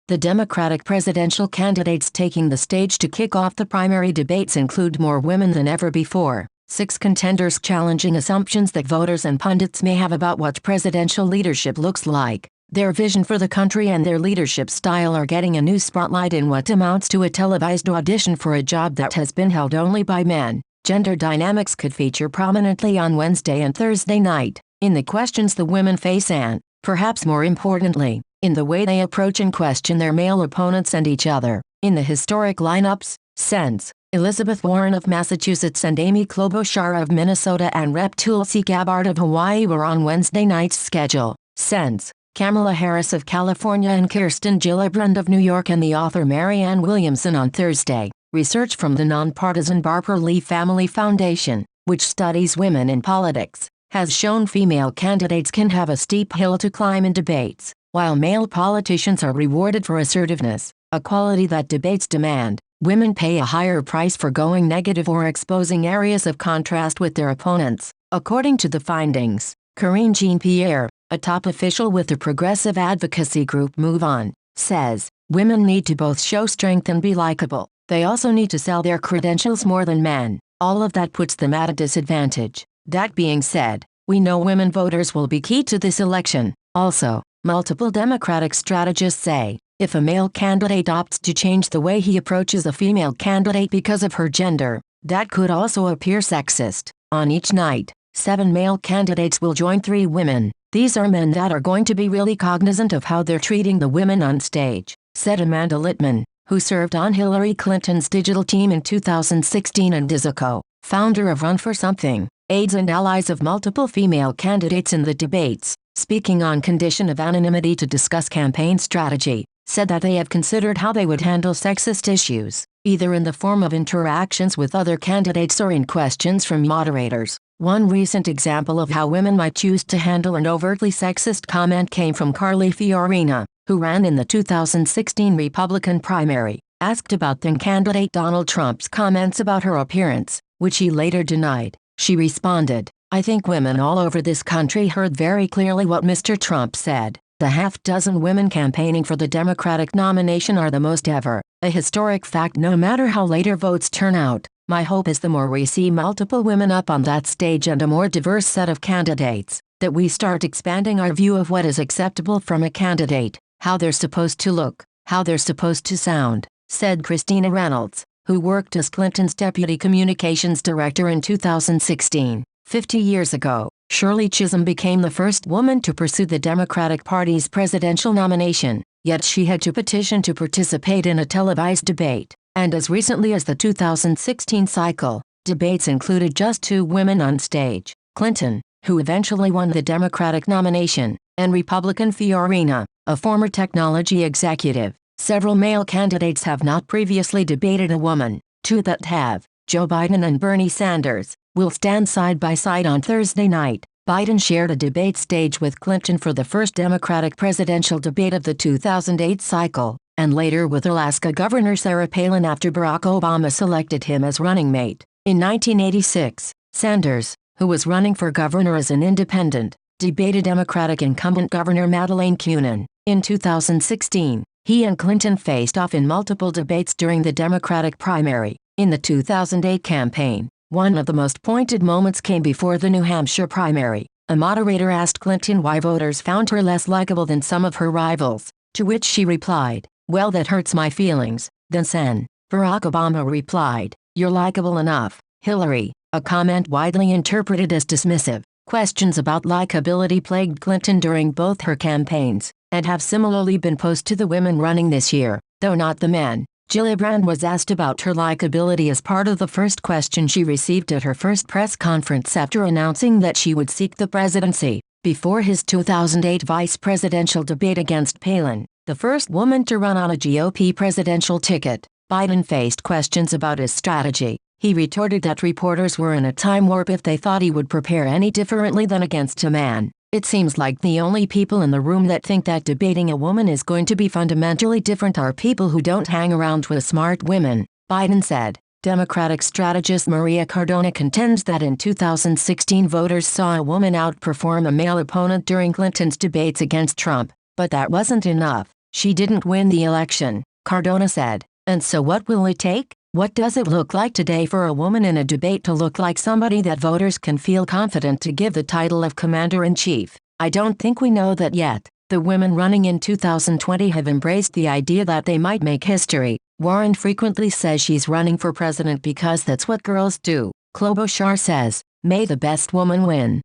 The Democratic presidential candidates taking the stage to kick off the primary debates include more women than ever before. 6 contenders challenging assumptions that voters and pundits may have about what presidential leadership looks like. Their vision for the country and their leadership style are getting a new spotlight in what amounts to a televised audition for a job that has been held only by men. Gender dynamics could feature prominently on Wednesday and Thursday night, in the questions the women face and, perhaps more importantly, in the way they approach and question their male opponents and each other. In the historic lineups, Sens. Elizabeth Warren of Massachusetts and Amy Klobuchar of Minnesota and Rep. Tulsi Gabbard of Hawaii were on Wednesday night's schedule. Sens. Kamala Harris of California and Kirsten Gillibrand of New York and the author Marianne Williamson on Thursday. Research from the nonpartisan Barbara Lee Family Foundation, which studies women in politics, has shown female candidates can have a steep hill to climb in debates, while male politicians are rewarded for assertiveness, a quality that debates demand. Women pay a higher price for going negative or exposing areas of contrast with their opponents. According to the findings, Karine Jean-Pierre, a top official with the progressive advocacy group Move On, says, women need to both show strength and be likable. They also need to sell their credentials more than men. All of that puts them at a disadvantage. That being said, we know women voters will be key to this election. Also, multiple Democratic strategists say, if a male candidate opts to change the way he approaches a female candidate because of her gender, that could also appear sexist. On each night, 7 male candidates will join 3 women. These are men that are going to be really cognizant of how they're treating the women on stage, said Amanda Litman, who served on Hillary Clinton's digital team in 2016 and is a co-founder of Run for Something, aides and allies of multiple female candidates in the debates, speaking on condition of anonymity to discuss campaign strategy, said that they have considered how they would handle sexist issues, either in the form of interactions with other candidates or in questions from moderators. One recent example of how women might choose to handle an overtly sexist comment came from Carly Fiorina, who ran in the 2016 Republican primary. Asked about then candidate Donald Trump's comments about her appearance, which he later denied, she responded, I think women all over this country heard very clearly what Mr. Trump said. The half-dozen women campaigning for the Democratic nomination are the most ever, a historic fact no matter how later votes turn out. My hope is the more we see multiple women up on that stage and a more diverse set of candidates, that we start expanding our view of what is acceptable from a candidate, how they're supposed to look, how they're supposed to sound, said Christina Reynolds, who worked as Clinton's deputy communications director in 2016. 50 years ago, Shirley Chisholm became the first woman to pursue the Democratic Party's presidential nomination, yet she had to petition to participate in a televised debate. And as recently as the 2016 cycle, debates included just 2 women on stage, Clinton, who eventually won the Democratic nomination, and Republican Fiorina, a former technology executive. Several male candidates have not previously debated a woman. 2 that have, Joe Biden and Bernie Sanders, will stand side by side on Thursday night. Biden shared a debate stage with Clinton for the first Democratic presidential debate of the 2008 cycle, and later with Alaska Governor Sarah Palin after Barack Obama selected him as running mate. In 1986, Sanders, who was running for governor as an independent, debated Democratic incumbent Governor Madeleine Kunin. In 2016, he and Clinton faced off in multiple debates during the Democratic primary. In the 2008 campaign, one of the most pointed moments came before the New Hampshire primary. A moderator asked Clinton why voters found her less likable than some of her rivals, to which she replied, well, that hurts my feelings. Then Sen. Barack Obama replied, you're likable enough, Hillary, a comment widely interpreted as dismissive. Questions about likability plagued Clinton during both her campaigns, and have similarly been posed to the women running this year, though not the men. Gillibrand was asked about her likability as part of the first question she received at her first press conference after announcing that she would seek the presidency. Before his 2008 vice presidential debate against Palin, the first woman to run on a GOP presidential ticket, Biden faced questions about his strategy. He retorted that reporters were in a time warp if they thought he would prepare any differently than against a man. It seems like the only people in the room that think that debating a woman is going to be fundamentally different are people who don't hang around with smart women, Biden said. Democratic strategist Maria Cardona contends that in 2016 voters saw a woman outperform a male opponent during Clinton's debates against Trump, but that wasn't enough. She didn't win the election, Cardona said. And so what will it take? What does it look like today for a woman in a debate to look like somebody that voters can feel confident to give the title of commander-in-chief? I don't think we know that yet. The women running in 2020 have embraced the idea that they might make history. Warren frequently says she's running for president because that's what girls do. Klobuchar says, "May the best woman win."